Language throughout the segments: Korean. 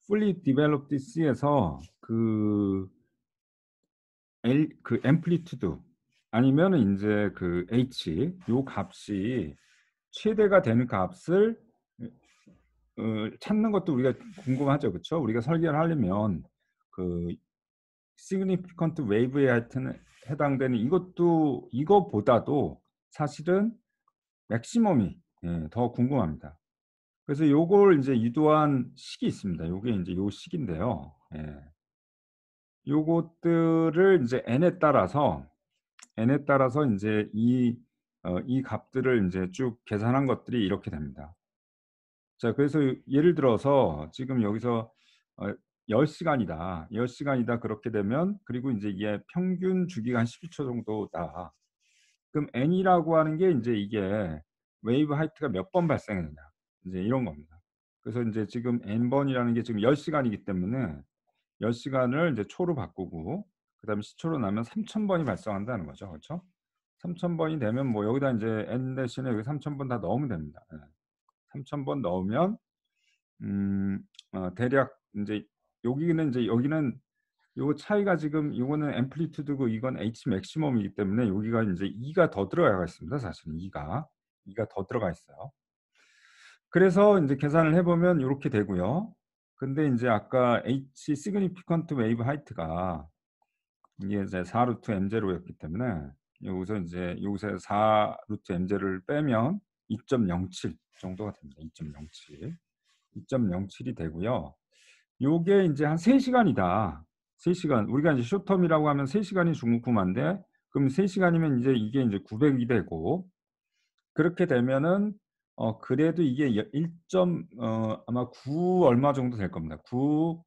fully developed C에서 그 amplitude 아니면은 인제 그 H 요 값이 최대가 되는 값을 찾는 것도 우리가 궁금하죠. 그쵸? 우리가 설계를 하려면 그 significant wave에 하여튼 해당되는 이것도 이거보다도 사실은 맥시멈이 더 궁금합니다. 그래서 요걸 인제 유도한 식이 있습니다. 요게 인제 요 식인데요. 예. 요것들을 인제 n에 따라서 인제 이 값들을 인제 쭉 계산한 것들이 이렇게 됩니다. 자 그래서 예를 들어서 지금 여기서 어 10 시간이다. 10 시간이다 그렇게 되면 그리고 인제 이게 평균 주기가 한 12초 정도다. 그럼 n이라고 하는 게 인제 이게 웨이브 하이트가 몇 번 발생했느냐 인제 이런 겁니다. 그래서 인제 지금 n 번이라는 게 지금 10 시간이기 때문에 10 시간을 이제 초로 바꾸고 그다음에 시초로 나면 3,000 번이 발생한다는 거죠. 그쵸? 3,000 번이 되면 뭐 여기다 인제 n 대신에 여기 3,000번 다 넣으면 됩니다. 예. 3,000번 넣으면 대략 인제 여기는 인제 여기는 요 차이가 지금 요거는 앰플리튜드고 이건 H 맥시멈이기 때문에 여기가 인제 2가 더 들어가 있습니다 사실은 2가. 2가 더 들어가 있어요. 그래서 인제 계산을 해 보면 요렇게 되고요. 근데 인제 아까 H significant wave height가 이게 이제 4 루트 m0였기 때문에 여기서 인제 요새 4 루트 m0를 빼면 2.07 정도가 됩니다. 2.07. 2.07이 되고요. 요게 인제 한 3 시간이다. 3 시간 우리가 인제 숏텀이라고 하면 3 시간이 중구난데 그럼 3 시간이면 인제 이게 인제 900이 되고 그렇게 되면은 그래도 이게 아마 9 얼마 정도 될 겁니다. 9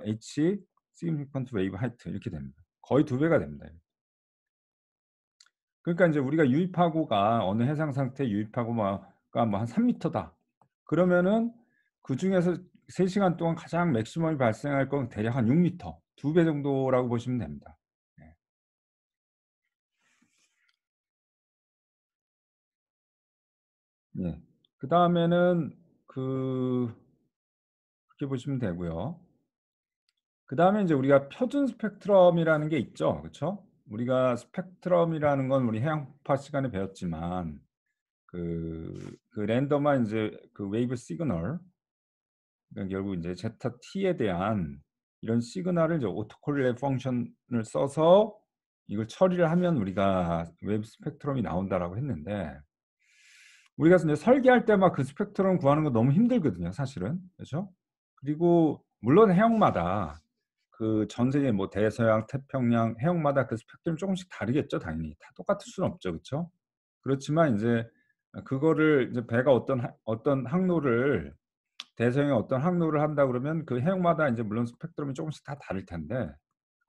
H significant wave height 이렇게 됩니다. 거의 2 배가 됩니다. 그러니까 인제 우리가 유입하고가 어느 해상 상태에 유입하고 가 뭐 한 3 미터다. 그러면은 그중에서 3 시간 동안 가장 맥시멈이 발생할 건 대략 한 6 미터, 2배 정도라고 보시면 됩니다. 예. 예. 그다음에는 그 그렇게 보시면 되고요. 그다음에 인제 우리가 표준 스펙트럼이라는 게 있죠. 그쵸? 우리가 스펙트럼이라는 건 우리 해양파 시간에 배웠지만 그 랜덤한 인제 그 웨이브 시그널 그러니까 결국 인제 제타 t에 대한 이런 시그널을 이제 오토콜레 펑션을 써서 이걸 처리를 하면 우리가 웨이브 스펙트럼이 나온다라고 했는데 우리가 인제 설계할 때 막 그 스펙트럼 구하는 거 너무 힘들거든요 사실은. 그죠? 그리고 물론 해역마다 그 전 세계 뭐 대서양, 태평양 해역마다 그 스펙트럼이 쪼금씩 다르겠죠 당연히. 다 똑같을 수는 없죠. 그쵸? 그렇지만 인제 그거를 이제 배가 어떤 항로를 대서양의 어떤 항로를 한다 그러면 그 해역마다 인제 물론 스펙트럼이 쪼금씩 다 다를 텐데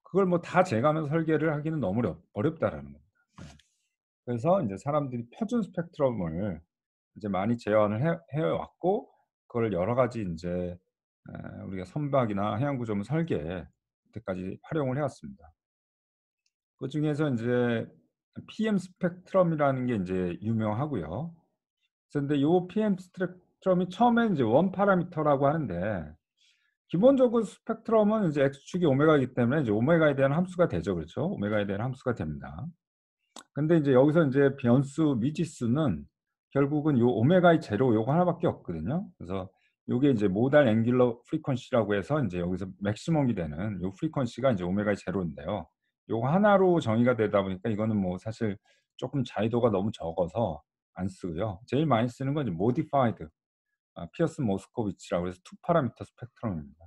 그걸 뭐 다 재가면서 설계를 하기는 너무 어렵다라는 겁니다. 네. 그래서 인제 사람들이 표준 스펙트럼을 이제 많이 제안을 해 왔고 그걸 여러 가지 인제 우리가 선박이나 해양 구조물 설계에 이때까지 활용을 해 왔습니다. 그중에서 인제 PM 스펙트럼이라는 게 인제 유명하고요. 그래서 근데 요 PM 스펙트럼이 처음에는 인제 원 파라미터라고 하는데 기본적으로 스펙트럼은 이제 X축이 오메가이기 때문에 이제 오메가에 대한 함수가 되죠. 그렇죠? 오메가에 대한 함수가 됩니다. 근데 인제 여기서 인제 변수 미지수는 결국은 요 오메가의 제로 요거 하나밖에 없거든요. 그래서 요게 이제 모달 앵귤러 프리퀀시라고 해서 인제 여기서 맥시멈이 되는 요 프리퀀시가 인제 오메가의 제로인데요. 요거 하나로 정의가 되다 보니까 이거는 뭐 사실 쪼끔 자유도가 너무 적어서 안 쓰고요. 제일 많이 쓰는 건 이제 모디파이드 피어슨 모스코비치라고 해서 투 파라미터 스펙트럼입니다.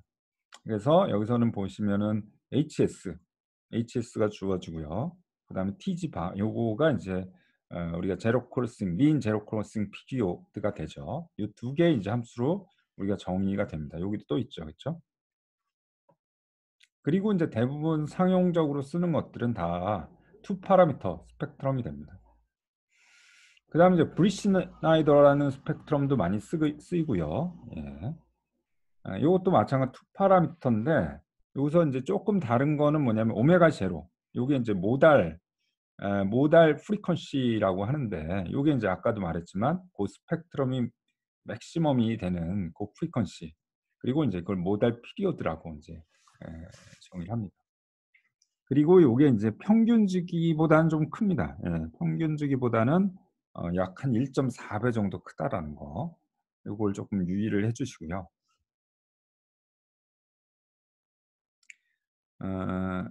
그래서 여기서는 보시면은 HS가 주어지고요. 그다음에 TG 바 요거가 인제 우리가 제로 크로싱 민 제로 크로싱 피리오드가 되죠. 요 두 개의 인제 함수로 우리가 정의가 됩니다. 여기도 또 있죠. 그쵸? 그리고 인제 대부분 상용적으로 쓰는 것들은 다 투 파라미터 스펙트럼이 됩니다. 그다음에 이제 브리시나이더라는 스펙트럼도 많이 쓰이고요. 예. 요것도 마찬가지 투 파라미터인데 여기서 인제 쪼끔 다른 거는 뭐냐면 오메가 제로 요게 인제 모달 프리퀀시라고 하는데 요게 인제 아까도 말했지만 고 스펙트럼이 맥시멈이 되는 고 프리퀀시 그리고 인제 그걸 모달 피리어드라고 인제 정의를 합니다. 그리고 요게 인제 평균주기보다는 좀 큽니다. 예. 평균주기보다는 약 한 1.4배 정도 크다라는 거. 요걸 쪼끔 유의를 해 주시고요. 어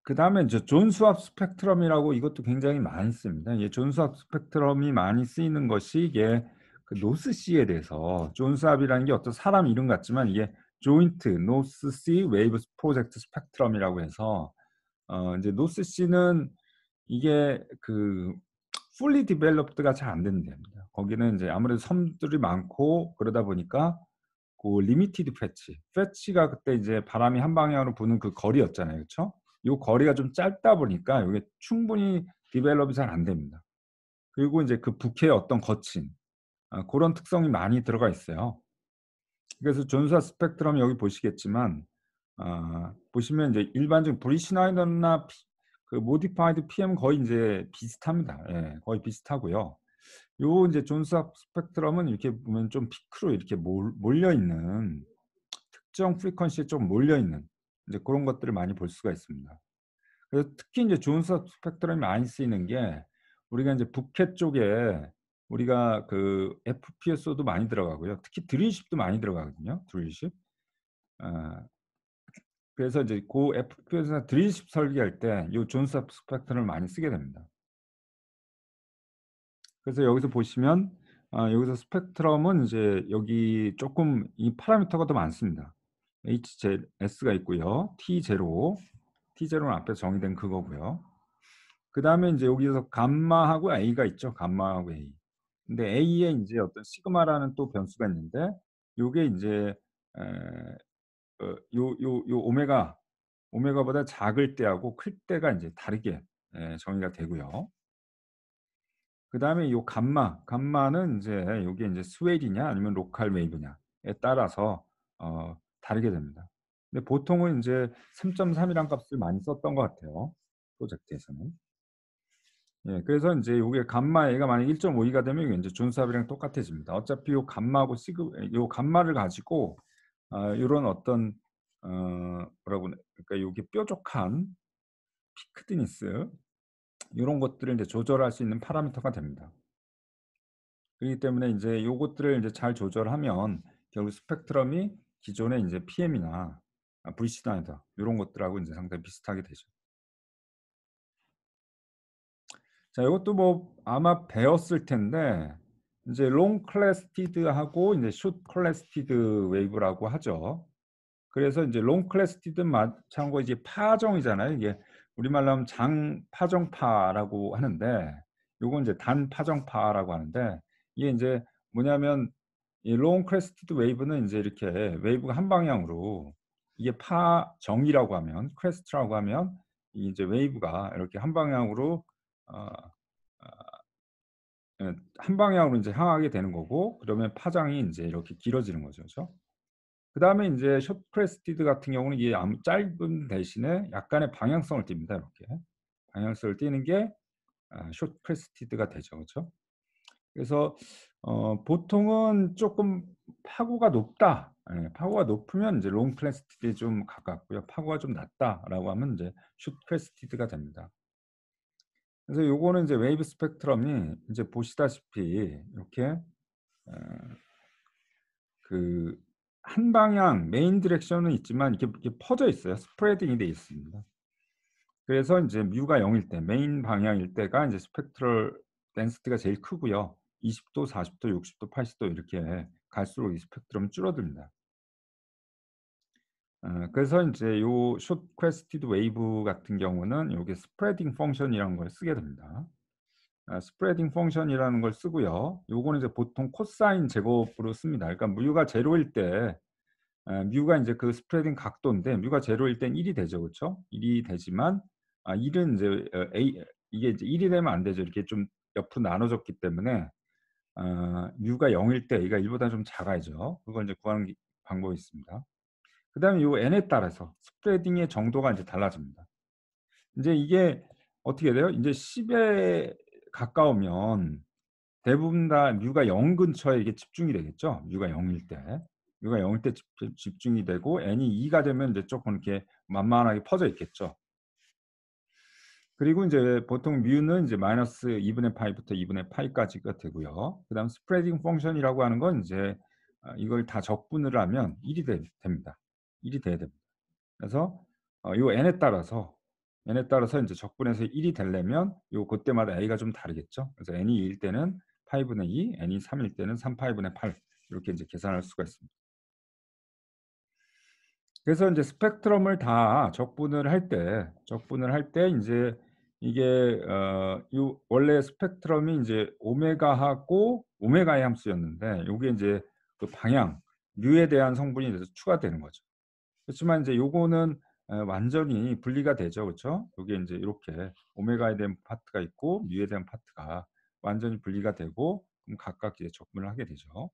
그다음에 인제 존 수압 스펙트럼이라고 이것도 굉장히 많이 씁니다. 이게 존 수압 스펙트럼이 많이 쓰이는 것이 이게 그 노스시에 대해서 존 수압이라는 게 어떤 사람 이름 같지만 이게 조인트 노스 시 웨이브 프로젝트 스펙트럼이라고 해서 인제 노스시는 이게 그 fully developed가 잘 안 되는 데입니다. 거기는 인제 아무래도 섬들이 많고 그러다 보니까 고 리미티드 패치가 그때 이제 바람이 한 방향으로 부는 그 거리였잖아요. 그쵸? 요 거리가 좀 짧다 보니까 요게 충분히 디벨롭이 잘 안 됩니다. 그리고 인제 그 부케의 어떤 거침 고런 특성이 많이 들어가 있어요. 그래서 존수와 스펙트럼 여기 보시겠지만 보시면 인제 일반적인 브리시나이더나 그 모디파이드 PM 거의 인제 비슷합니다. 예. 거의 비슷하고요. 요 인제 존수와 스펙트럼은 이렇게 보면 좀 피크로 이렇게 몰려 있는 특정 프리퀀시에 좀 몰려 있는 이제 고런 것들을 많이 볼 수가 있습니다. 그래서 특히 인제 존수와 스펙트럼이 많이 쓰이는 게 우리가 인제 북해 쪽에 우리가 그 FPSO도 많이 들어가고요. 특히 드릴십도 많이 들어가거든요, 드릴십. 어 그래서 이제 고 FPSO나 드릴십 설계할 때 요 존수와 스펙트럼을 많이 쓰게 됩니다. 그래서 여기서 보시면 여기서 스펙트럼은 이제 여기 쪼끔 이 파라미터가 더 많습니다. HZS가 있고요. T0는 앞에서 정의된 그거고요. 그다음에 인제 여기서 감마하고 A가 있죠. 감마하고 A. 근데 A에 인제 어떤 시그마라는 또 변수가 있는데 요게 인제 에 요 오메가보다 작을 때하고 클 때가 인제 다르게 정의가 되고요. 그다음에 요 감마는 인제 요게 인제 스웰이냐 아니면 로컬 웨이브냐에 따라서 다르게 됩니다. 근데 보통은 인제 3.3 이란 값을 많이 썼던 것 같아요, 프로젝트에서는. 예. 그래서 인제 요게 감마 A가 만약에 1.52가 되면 이게 인제 존수압이랑 똑같아집니다. 어차피 요 감마하고 요 감마를 가지고 요런 어떤 뭐라고 그러니까 요게 뾰족한 피크드니스 요런 것들을 인제 조절할 수 있는 파라미터가 됩니다. 그러기 때문에 인제 요것들을 인제 잘 조절하면 결국 스펙트럼이 기존의 인제 PM이나 V시나이더 요런 것들하고 인제 상당히 비슷하게 되죠. 자 요것도 뭐 아마 배웠을 텐데 인제 롱 클래스티드하고 인제 숏 클래스티드 웨이브라고 하죠. 그래서 인제 롱 클래스티드는 마찬가지로 이제 파정이잖아요. 이게 우리말로 하면 장파정파라고 하는데 요건 인제 단파정파라고 하는데 이게 인제 뭐냐면 이 롱 크레스티드 웨이브는 인제 이렇게 웨이브가 한 방향으로 이게 파정이라고 하면 크레스트라고 하면 이 인제 웨이브가 이렇게 한 방향으로 어 한 방향으로 인제 향하게 되는 거고 그러면 파장이 인제 이렇게 길어지는 거죠. 그죠? 그다음에 인제 숏 크레스티드 같은 경우는 이게 짧은 대신에 약간의 방향성을 띱니다 이렇게. 방향성을 띠는 게 숏 크레스티드가 되죠. 그쵸? 그래서 보통은 쪼끔 파고가 높다. 예 파고가 높으면 인제 롱 크레스티드에 좀 가깝고요. 파고가 좀 낮다라고 하면 인제 숏 크레스티드가 됩니다. 그래서 요거는 인제 웨이브 스펙트럼이 인제 보시다시피 이렇게 어 그 한 방향 메인 디렉션은 있지만 이렇게 퍼져 있어요. 스프레딩이 돼 있습니다. 그래서 인제 뮤가 0일 때 메인 방향일 때가 인제 스펙트럴 덴시티가 제일 크고요. 20 도, 40 도, 60 도, 80도 이렇게 갈수록 이 스펙트럼은 줄어듭니다. 그래서 인제 요 숏 크레스티드 웨이브 같은 경우는 요게 스프레딩 펑션이라는 걸 쓰게 됩니다. 스프레딩 펑션이라는 걸 쓰고요. 요거는 이제 보통 코사인 제곱으로 씁니다. 그러니까 뮤가 0일때 뮤가 인제 그 스프레딩 각도인데 뮤가 0일 땐 1이 되죠. 그쵸? 1이 되지만 1은 인제 이게 이제 1이 되면 안 되죠. 이렇게 좀 옆으로 나눠졌기 때문에 뮤가 0일 때 A가 1 보다 좀 작아야죠. 그걸 인제 구하는 기 방법이 있습니다. 그다음에 요 n에 따라서 스프레딩의 정도가 인제 달라집니다. 인제 이게 어떻게 돼요? 인제 10에 가까우면 대부분 다 뮤가 0 근처에 이게 집중이 되겠죠, 뮤가 0일 때. U가 0일 때 집중이 되고 n이 2가 되면 이제 쪼끔 이렇게 만만하게 퍼져 있겠죠. 그리고 인제 보통 μ는 이제 -2분의 파이부터 2분의 파이까지가 되고요. 그다음 스프레딩 펑션이라고 하는 건 인제 이걸 다 적분을 하면 1이 됩니다. 1이 돼야 됩니다. 그래서 요 n에 따라서 인제 적분해서 1이 되려면 요 고때마다 a가 좀 다르겠죠. 그래서 n이 2일 때는 파이분의 2, n이 3일 때는 3 파이분의 8 이렇게 인제 계산할 수가 있습니다. 그래서 인제 스펙트럼을 다 적분을 할 때 인제 이게 요 원래 스펙트럼이 인제 오메가하고 오메가의 함수였는데 요게 인제 그 방향 뮤에 대한 성분이 돼서 추가되는 거죠. 그렇지만 인제 요거는 완전히 분리가 되죠. 그쵸? 요게 인제 요렇게 오메가에 대한 파트가 있고 뮤에 대한 파트가 완전히 분리가 되고 그럼 각각 이제 적분을 하게 되죠.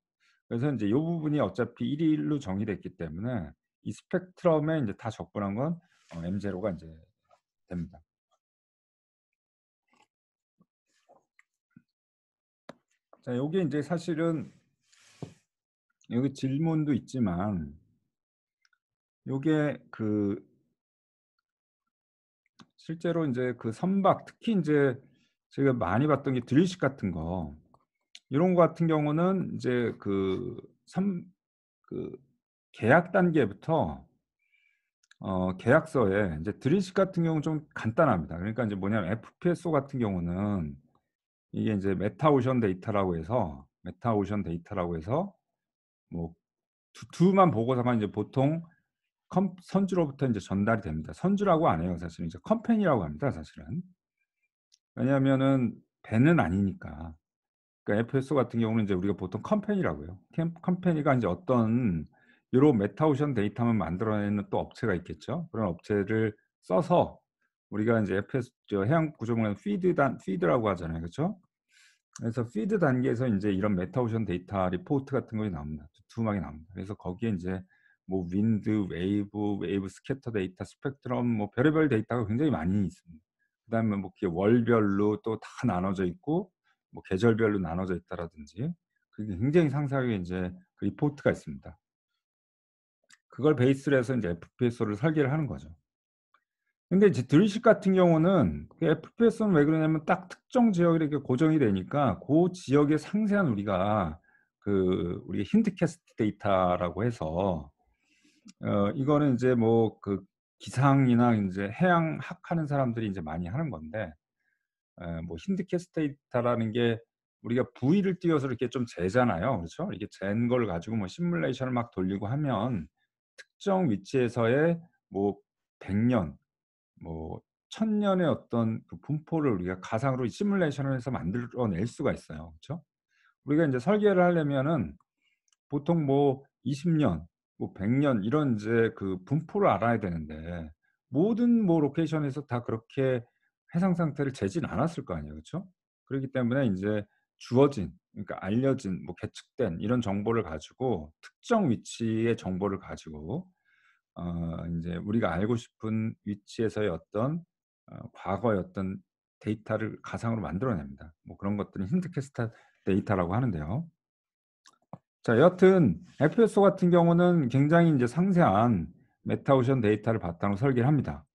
그래서 인제 요 부분이 어차피 1, 1로 정의됐기 때문에 이 스펙트럼에 인제 다 적분한 건 m0가 인제 됩니다. 자 요게 인제 사실은 여기 질문도 있지만 요게 그 실제로 인제 그 선박 특히 인제 제가 많이 봤던 게 드릴식 같은 거 이런 거 같은 경우는 인제 그 그 계약 단계부터 계약서에 인제 드릴식 같은 경우는 좀 간단합니다. 그러니까 인제 뭐냐면 FPSO 같은 경우는 이게 인제 메타 오션 데이터라고 해서 뭐 두만 보고서가 인제 보통 선주로부터 인제 전달이 됩니다. 선주라고 안 해요 사실은. 이제 컴퍼니라고 합니다 사실은. 왜냐하면은 배는 아니니까. 그러니까 FSO 같은 경우는 인제 우리가 보통 컴퍼니라고 해요. 컴퍼니가 인제 어떤 요런 메타오션 데이터만 만들어내는 또 업체가 있겠죠. 그런 업체를 써서 우리가 인제 해양 구조물의 피드라고 하잖아요. 그쵸? 그래서 피드 단계에서 인제 이런 메타오션 데이터 리포트 같은 것이 나옵니다. 두툼하게 나옵니다. 그래서 거기에 인제 뭐 윈드, 웨이브 스캐터 데이터, 스펙트럼 뭐 별의별 데이터가 굉장히 많이 있습니다. 그다음에 뭐 그게 월별로 또 다 나눠져 있고 뭐 계절별로 나눠져 있다라든지 그게 굉장히 상세하게 인제 그 리포트가 있습니다. 그걸 베이스로 해서 인제 FPSO를 설계를 하는 거죠. 근데 이제 드립식 같은 경우는 그 FPS는 왜 그러냐면 딱 특정 지역에 이렇게 고정이 되니까 고 지역의 상세한 우리가 우리 힌트캐스트 데이터라고 해서 이거는 인제 뭐 그 기상이나 인제 해양학 하는 사람들이 인제 많이 하는 건데 뭐 힌트캐스트 데이터라는 게 우리가 부위를 띄워서 이렇게 좀 재잖아요. 그렇죠? 이게 잰 걸 가지고 뭐 시뮬레이션을 막 돌리고 하면 특정 위치에서의 뭐 100년 뭐 1000년의 어떤 그 분포를 우리가 가상으로 시뮬레이션을 해서 만들어 낼 수가 있어요. 그쵸? 우리가 인제 설계를 하려면은 보통 뭐 20년 뭐 100년 이런 인제 그 분포를 알아야 되는데 모든 뭐 로케이션에서 다 그렇게 해상 상태를 재진 않았을 거 아니에요. 그쵸? 그러기 때문에 인제 주어진 그러니까 알려진 뭐 계측된 이런 정보를 가지고 특정 위치의 정보를 가지고 인제 우리가 알고 싶은 위치에서의 어떤 과거의 어떤 데이터를 가상으로 만들어 냅니다. 뭐 그런 것들은 힌트캐스트 데이터라고 하는데요. 자 여하튼 FSO 같은 경우는 굉장히 인제 상세한 메타오션 데이터를 바탕으로 설계를 합니다.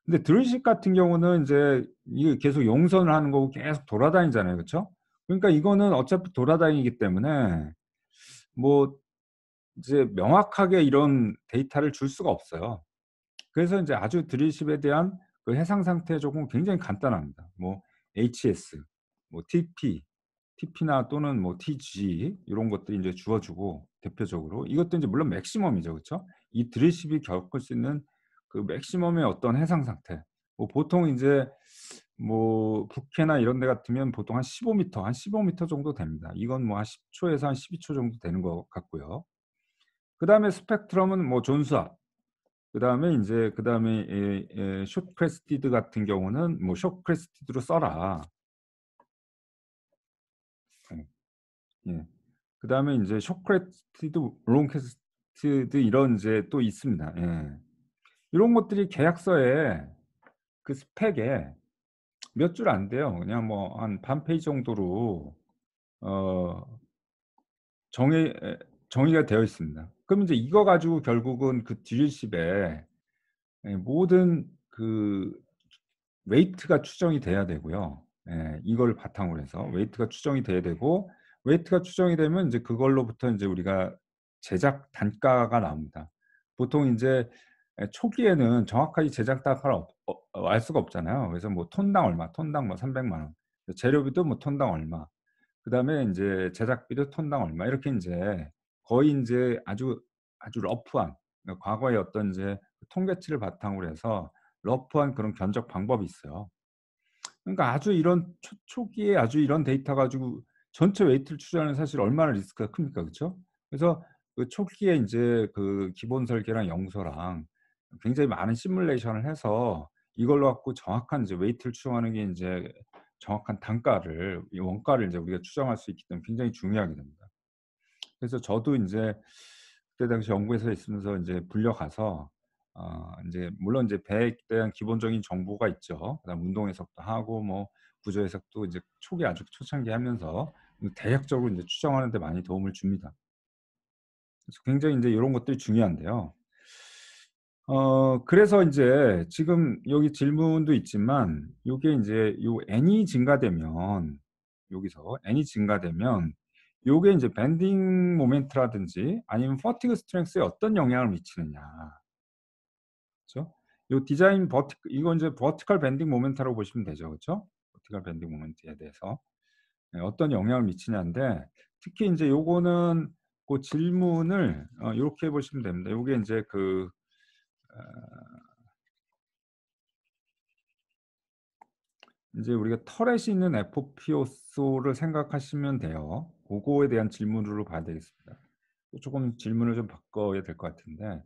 근데 드론식 같은 경우는 인제 이게 계속 용선을 하는 거고 계속 돌아다니잖아요. 그쵸? 그러니까 이거는 어차피 돌아다니기 때문에 뭐 이제 명확하게 이런 데이터를 줄 수가 없어요. 그래서 인제 아주 드릴십에 대한 그 해상 상태 조금 굉장히 간단합니다. 뭐 HS, 뭐 TP나 또는 뭐 TG 요런 것들이 인제 주어 주고 대표적으로 이것도 인제 물론 맥시멈이죠. 그쵸? 이 드릴십이 겪을 수 있는 그 맥시멈의 어떤 해상 상태. 뭐 보통 인제 뭐 북해나 이런 데 같으면 보통 한 15 미터 정도 됩니다. 이건 뭐 한 10 초에서 한 12초 정도 되는 것 같고요. 그다음에 스펙트럼은 뭐 존수압 그다음에 인제 숏 크레스티드 같은 경우는 뭐 숏 크레스티드로 써라. 예. 예. 그다음에 인제 숏 크레스티드, 롱 크레스티드 이런 인제 또 있습니다. 예. 이런 것들이 계약서에 그 스펙에 몇 줄 안 돼요. 그냥 뭐 한 반 페이지 정도로 어 정해 정의가 되어 있습니다. 그럼 이제 이거 가지고 결국은 그 드릴십에 모든 그 웨이트가 추정이 돼야 되고요. 이걸 바탕으로 해서 웨이트가 추정이 돼야 되고, 웨이트가 추정이 되면 이제 그걸로부터 이제 우리가 제작 단가가 나옵니다. 보통 이제 초기에는 정확하게 제작 단가를 알 수가 없잖아요. 그래서 뭐 톤당 얼마, 톤당 뭐 300만 원, 재료비도 뭐 톤당 얼마, 그다음에 이제 제작비도 톤당 얼마, 이렇게 이제 거의 이제 아주 러프한, 그러니까 과거의 어떤 이제 통계치를 바탕으로 해서 러프한 그런 견적 방법이 있어요. 그러니까 아주 이런 초기에 아주 이런 데이터 가지고 전체 웨이트를 추정하는 사실 얼마나 리스크가 큽니까, 그렇죠? 그래서 그 초기에 이제 그 기본 설계랑 영서랑 굉장히 많은 시뮬레이션을 해서 이걸로 갖고 정확한 이제 웨이트를 추정하는 게 이제 정확한 단가를, 이 원가를 이제 우리가 추정할 수 있기 때문에 굉장히 중요하게 됩니다. 그래서 저도 이제 그때 당시 연구회사에 있으면서 이제 불려가서 이제 물론 이제 배에 대한 기본적인 정보가 있죠. 그다음 운동 해석도 하고 뭐 구조 해석도 이제 초기 아주 초창기 하면서 대략적으로 이제 추정하는 데 많이 도움을 줍니다. 그래서 굉장히 이제 이런 것들이 중요한데요. 그래서 이제 지금 여기 질문도 있지만 요게 이제 요 n이 증가되면, 여기서 n이 증가되면 요게 이제 밴딩 모멘트라든지 아니면 퍼티그 스트렝스에 어떤 영향을 미치느냐. 그렇죠? 요 디자인 이건 이제 버티컬 밴딩 모멘트라고 보시면 되죠. 그렇죠? 버티컬 밴딩 모멘트에 대해서 어떤 영향을 미치냐인데, 특히 이제 요거는 그 질문을 요렇게 보시면 됩니다. 요게 이제 그 이제 우리가 터렛이 있는 FPSO를 생각하시면 돼요. 그거에 대한 질문으로 봐야 되겠습니다. 조금 질문을 좀 바꿔야 될 것 같은데,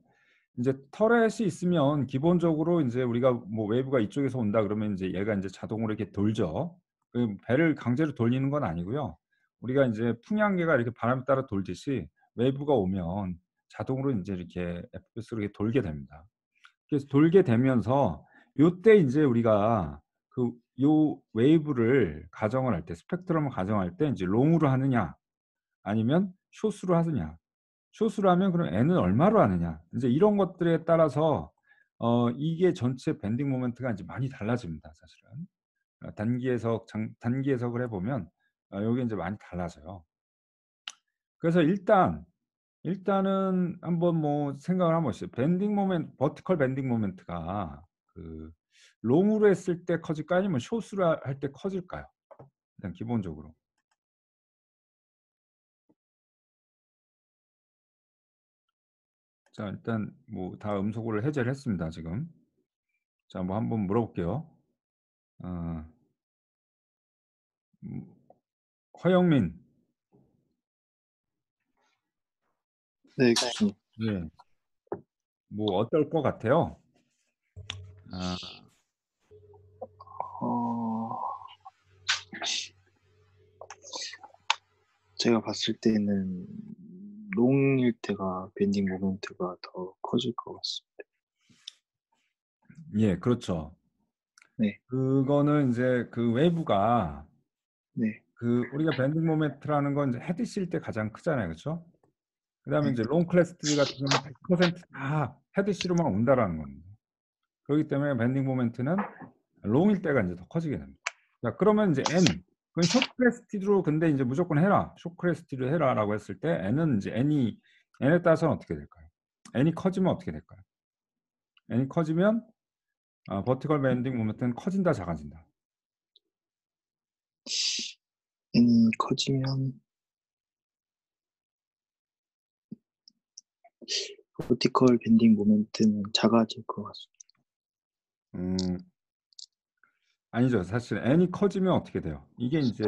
이제 터렛이 있으면 기본적으로 이제 우리가 뭐 웨이브가 이쪽에서 온다 그러면 이제 얘가 이제 자동으로 이렇게 돌죠. 그 배를 강제로 돌리는 건 아니고요. 우리가 이제 풍량계가 이렇게 바람 따라 돌듯이 웨이브가 오면 자동으로 이제 이렇게 FPS로 이렇게 돌게 됩니다. 그래서 돌게 되면서 요때 이제 우리가 그 요 웨이브를 가정을 할 때, 스펙트럼을 가정할 때 이제 롱으로 하느냐 아니면 숏으로 하느냐. 숏으로 하면 그럼 n은 얼마로 하느냐. 이제 이런 것들에 따라서 이게 전체 밴딩 모멘트가 이제 많이 달라집니다, 사실은. 단기 해석을 해 보면 요게 이제 많이 달라져요. 그래서 일단은 한번 뭐 생각을 한번 보시죠. 버티컬 밴딩 모멘트가 그 롱으로 했을 때 커질까요? 아니면 숏으로 할 때 커질까요? 일단 기본적으로. 자, 일단 뭐 다 음소거를 해제를 했습니다, 지금. 자, 뭐 한번 물어볼게요. 어, 허영민. 네, 교수님. 예. 뭐 어떨 것 같아요? 아, 어, 제가 봤을 때는 롱일 때가 밴딩 모멘트가 더 커질 것 같습니다. 예, 그렇죠. 네, 그거는 이제 그 웨이브가 네, 그 우리가 밴딩 모멘트라는 건 이제 헤드 실 때 가장 크잖아요, 그렇죠? 그다음에 네. 이제 롱 클래스들 같은 경우는 100%다 헤드 실로만 온다라는 겁니다. 그렇기 때문에 밴딩 모멘트는 롱일 때가 이제 더 커지게 됩니다. 자, 그러면 이제 n, 그건 숏 크레스티드로 근데 이제 무조건 해라, 숏 크레스티드 해라라고 했을 때 n은 이제 n에 따라서는 어떻게 될까요? n이 커지면 어떻게 될까요? n이 커지면 버티컬 밴딩 모멘트는 커진다, 작아진다. n이 커지면 버티컬 밴딩 모멘트는 작아질 것 같습니다. 음, 아니죠. 사실 n이 커지면 어떻게 돼요? 이게 이제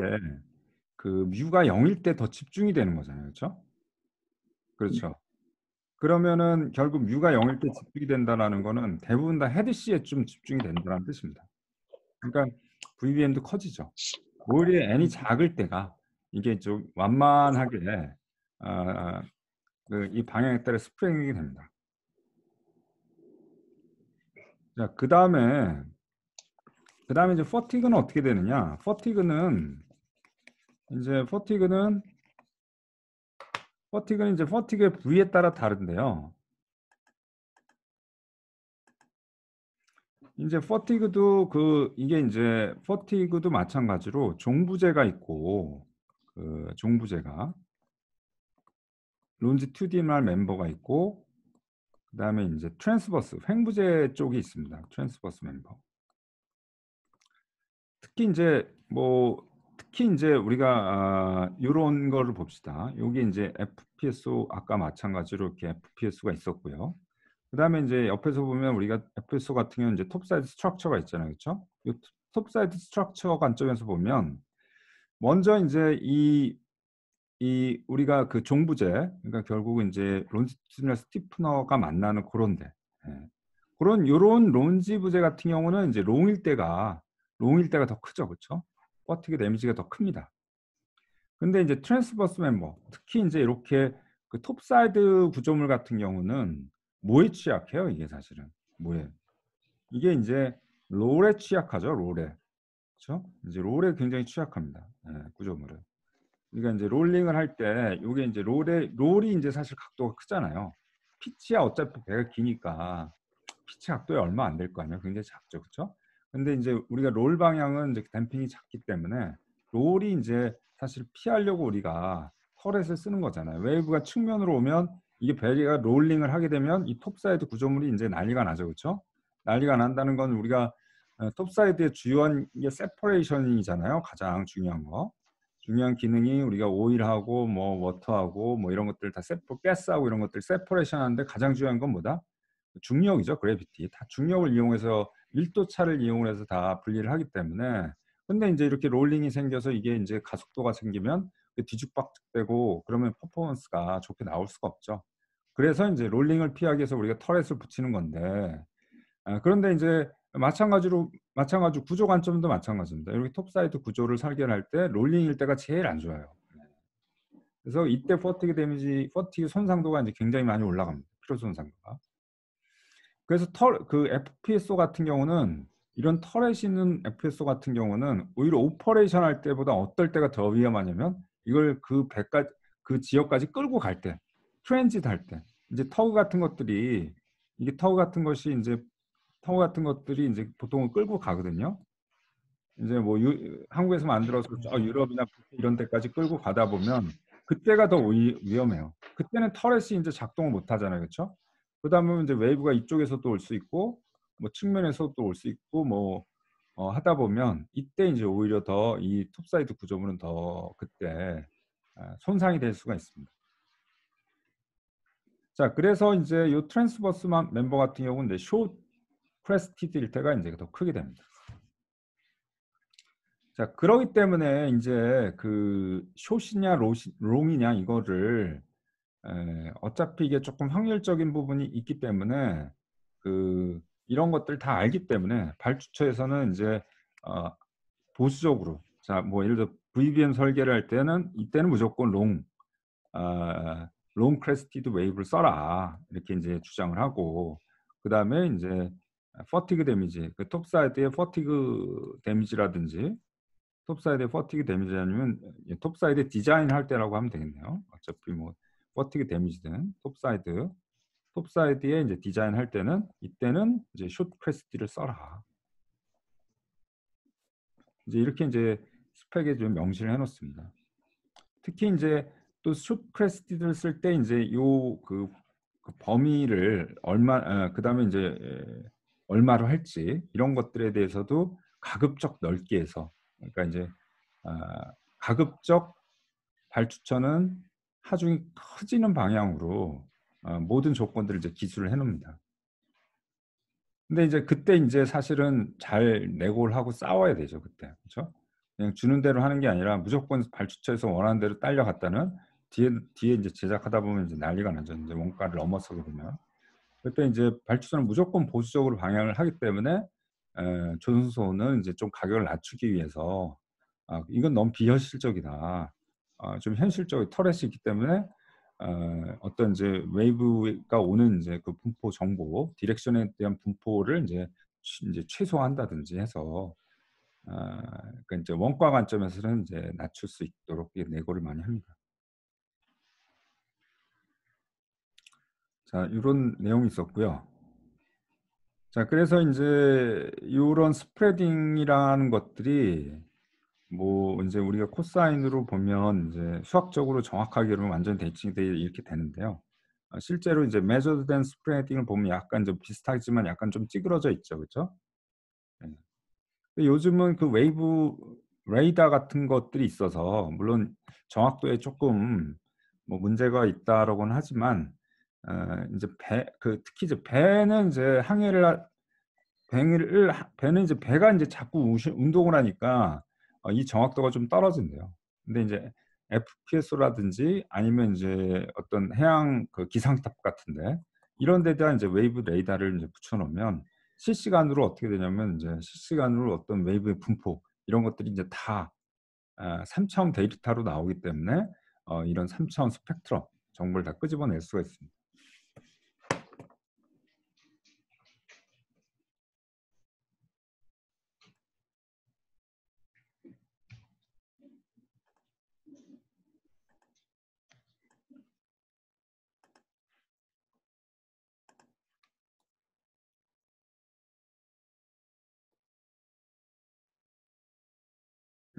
그 뮤가 0일 때 더 집중이 되는 거잖아요, 그렇죠? 그렇죠. 그러면은 결국 뮤가 0일 때 집중이 된다라는 거는 대부분 다 헤드 C에 좀 집중이 된다는 뜻입니다. 그러니까 VBM도 커지죠. 오히려 n이 작을 때가 이게 좀 완만하게 이 방향에 따라 스프링이 됩니다. 자, 그다음에 이제 퍼티그는 어떻게 되느냐? 퍼티그는 퍼티그는 이제 퍼티그의 부위에 따라 다른데요. 인제 퍼티그도 이게 인제 퍼티그도 마찬가지로 종부제가 있고 종부제가 론지튜디널 멤버가 있고 그다음에 인제 트랜스버스 횡부제 쪽이 있습니다. 트랜스버스 멤버. 특히 인제 우리가 요런 거를 봅시다. 요게 인제 FPSO 아까 마찬가지로 이렇게 FPSO가 있었고요. 그다음에 인제 옆에서 보면 우리가 FPSO 같은 경우는 인제 톱사이드 스트럭처가 있잖아요. 그쵸? 요 톱사이드 스트럭처 관점에서 보면 먼저 인제 우리가 그 종부재 그러니까 결국은 인제 론지튜디널 스티프너가 만나는 고런 데 예. 고런 요런 론지 부재 같은 경우는 인제 롱일 때가 더 크죠. 그쵸? 버티기 데미지가 더 큽니다. 근데 인제 트랜스버스 멤버 특히 인제 이렇게 그 톱사이드 구조물 같은 경우는 뭐에 취약해요 이게 사실은. 뭐에. 이게 인제 롤에 취약하죠 롤에. 그쵸? 이제 롤에 굉장히 취약합니다. 예 구조물은. 그러니까 인제 롤링을 할 때 요게 인제 롤이 인제 사실 각도가 크잖아요. 피치야 어차피 배가 기니까 피치 각도에 얼마 안 될 거 아니에요. 굉장히 작죠. 그쵸? 근데 인제 우리가 롤 방향은 인제 댐핑이 작기 때문에 롤이 인제 사실 피하려고 우리가 터렛을 쓰는 거잖아요. 웨이브가 측면으로 오면 이게 배가 롤링을 하게 되면 이 톱사이드 구조물이 인제 난리가 나죠. 그쵸? 난리가 난다는 건 우리가 톱사이드의 주요한 게 세퍼레이션이잖아요 가장 중요한 거. 중요한 기능이 우리가 오일하고 뭐 워터하고 뭐 이런 것들 다 가스하고 이런 것들 세퍼레이션 하는데 가장 중요한 건 뭐다? 중력이죠. 그래비티. 다 중력을 이용해서 밀도 차를 이용을 해서 다 분리를 하기 때문에 근데 인제 이렇게 롤링이 생겨서 이게 인제 가속도가 생기면 뒤죽박죽되고 그러면 퍼포먼스가 좋게 나올 수가 없죠. 그래서 인제 롤링을 피하기 위해서 우리가 터렛을 붙이는 건데 그런데 인제 마찬가지로 구조 관점도 마찬가지입니다. 이렇게 톱사이드 구조를 설계할 때 롤링일 때가 제일 안 좋아요. 네. 그래서 이때 퍼티그 손상도가 인제 굉장히 많이 올라갑니다, 필요 손상도가. 그래서 FPSO 같은 경우는 이런 터렛이 있는 FPSO 같은 경우는 오히려 오퍼레이션 할 때보다 어떨 때가 더 위험하냐면 이걸 그 지역까지 끌고 갈 때 트랜짓 할 때 인제 이게 터그 같은 것들이 인제 보통은 끌고 가거든요. 인제 뭐 한국에서 만들어서 저 유럽이나 북미 이런 데까지 끌고 가다 보면 그때가 더 위험해요. 그때는 터렛이 인제 작동을 못 하잖아요. 그쵸? 그러다 보면 인제 웨이브가 이쪽에서도 올 수 있고 뭐 측면에서도 올 수 있고 뭐 하다 보면 이때 인제 오히려 더 이 톱사이드 구조물은 더 그때 손상이 될 수가 있습니다. 자 그래서 인제 요 트랜스버스 멤버 같은 경우는 이제 숏 크레스티드일 때가 인제 더 크게 됩니다. 자 그러기 때문에 인제 그 숏이냐 롱이냐 이거를 어차피 이게 쪼끔 확률적인 부분이 있기 때문에 이런 것들 다 알기 때문에 발주처에서는 인제 어 보수적으로 자 뭐 예를 들어 VBM 설계를 할 때는 이때는 무조건 롱 크레스티드 웨이브를 써라. 이렇게 인제 주장을 하고 그다음에 인제 퍼티그 데미지 톱사이드의 퍼티그 데미지라든지 톱사이드의 퍼티그 데미지 아니면 톱사이드 디자인할 때라고 하면 되겠네요. 어차피 뭐 퍼티그 데미지든 톱사이드에 인제 디자인할 때는 이때는 이제 숏 크레스티를 써라. 이제 이렇게 인제 스펙에 좀 명시를 해 놓습니다. 특히 인제 또 숏 크레스티드를 쓸 때 인제 범위를 그다음에 인제 얼마로 할지 이런 것들에 대해서도 가급적 넓게 해서 그러니까 인제 가급적 발주처는 하중이 커지는 방향으로 모든 조건들을 이제 기술을 해 놓습니다. 근데 이제 그때 인제 사실은 잘 내고를 하고 싸워야 되죠 그때. 그쵸? 그냥 주는 대로 하는 게 아니라 무조건 발주처에서 원하는 대로 딸려갔다는 뒤에 인제 제작하다 보면 인제 난리가 나죠 인제 원가를 넘어서게 되면. 그때 인제 발주처는 무조건 보수적으로 방향을 하기 때문에 조선소는 인제 좀 가격을 낮추기 위해서 '이건 너무 비현실적이다. 좀 현실적인 터렛이 있기 때문에 어떤 인제 웨이브가 오는 인제 그 분포 정보 디렉션에 대한 분포를 인제 최소화한다든지 해서 그러니까 인제 원가 관점에서는 인제 낮출 수 있도록 이 내고를 많이 합니다. 자, 요런 내용이 있었고요. 자, 그래서 인제 요런 스프레딩이라는 것들이 뭐 인제 우리가 코사인으로 보면 이제 수학적으로 정확하게는 완전히 대칭이 돼 이렇게 되는데요. 실제로 이제 measured and spreading을 보면 약간 좀 비슷하지만 약간 좀 찌그러져 있죠. 그죠? 예. 근데 요즘은 그 웨이브 레이더 같은 것들이 있어서 물론 정확도에 쪼끔 뭐 문제가 있다라고는 하지만 인제 특히 이제 배는 이제 항해를 배는 이제 배가 인제 자꾸 운동을 하니까 이 정확도가 좀 떨어진대요. 근데 인제 FPSO라든지 아니면 인제 어떤 해양 그 기상탑 같은 데 이런 데다가 인제 웨이브 레이더를 인제 붙여 놓으면 실시간으로 어떻게 되냐면 인제 실시간으로 어떤 웨이브의 분포 이런 것들이 인제 다 3 차원 데이터로 나오기 때문에 이런 3 차원 스펙트럼 정보를 다 끄집어낼 수가 있습니다.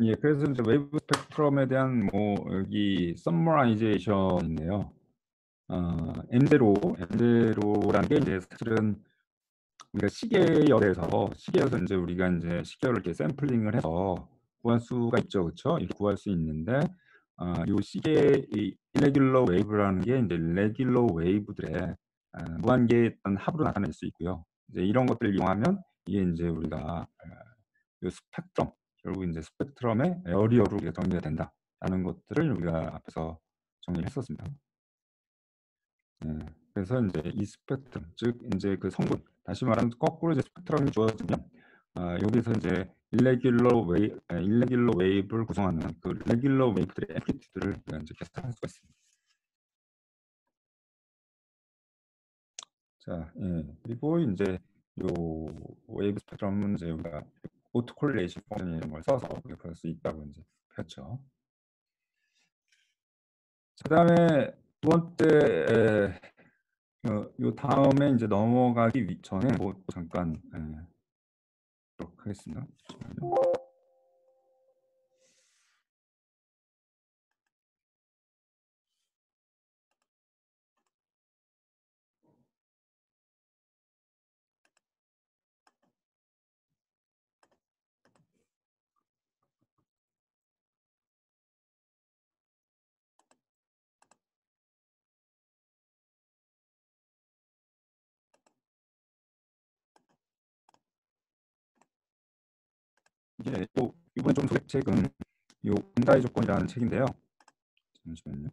예. 그래서 인제 웨이브 스펙트럼에 대한 뭐 여기 서머라이제이션인데요. 엔제로라는 게 인제 사실은 우리가 시계열에서 인제 우리가 인제 시계열을 이렇게 샘플링을 해서 구할 수가 있죠. 그쵸? 이렇게 구할 수 있는데 요 시계의 이 irregular wave라는 게 인제 regular wave들의 무한계의 어떤 합으로 나타낼 수 있고요. 이제 이런 것들을 이용하면 이게 인제 우리가 요 스펙트럼 결국 인제 스펙트럼의 에어리어로 이게 정리가 된다라는 것들을 우리가 앞에서 정리를 했었습니다. 네. 그래서 인제 이 스펙트럼 즉 인제 그 성분 다시 말하면 거꾸로 이제 스펙트럼이 주어지면 여기서 인제 irregular wave를 구성하는 그 regular wave들의 앰플리튜드를 우리가 인제 계산할 수가 있습니다. 자, 예. 그리고 인제 요 웨이브 스펙트럼은 이제 우리가 오토 콜레이션 펑션 이런 걸 써서 우리가 그럴 수 있다고 인제 폈죠. 그다음에 두 번째 요 다음에 인제 넘어가기 전에 뭐 잠깐 보도록 하겠습니다. 잠시만요. 이게 또 이번에 좀 소개한 책은 요 군다의 조건이라는 책인데요. 잠시만요.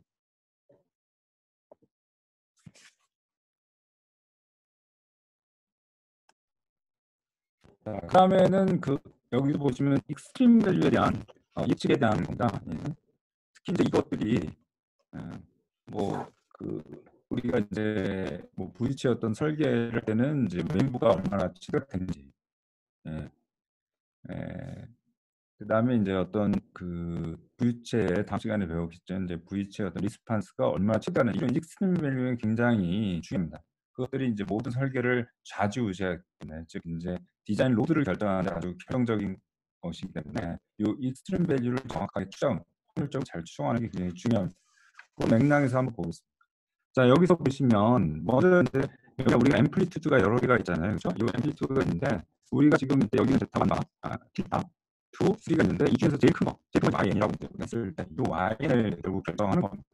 자, 그다음에는 여기서 보시면 익스트림 밸류에 대한 예측에 대한 겁니다. 예. 특히 인제 이것들이 뭐 우리가 인제 뭐 V치 어떤 설계를 할 때는 인제 웨이브가 얼마나 취득되는지 예. 예. 그다음에 인제 어떤 V치의 다음 시간에 배우겠죠. 인제 V치의 어떤 리스판스가 얼마나 최대한 이런 익스트림 밸류는 굉장히 중요합니다. 그것들이 인제 모든 설계를 좌지우지하기 때문에 즉 인제 디자인 로드를 결정하는 데 아주 결정적인 것이기 때문에 요 익스트림 밸류를 정확하게 확률적으로 잘 추정하는 게 굉장히 중요합니다. 그 맥락에서 한번 보겠습니다. 자, 여기서 보시면 먼저 인제 우리가 앰플리튜드가 여러 개가 있잖아요. 그죠? 요 앰플리튜드가 있는데 우리가 지금 이제 여기는 제타, 감마, 티타, 2, 3가 있는데 이 중에서 제일 큰 거 YN이라고 이제 했을 때 요 YN을 결국 결정하는 겁니다.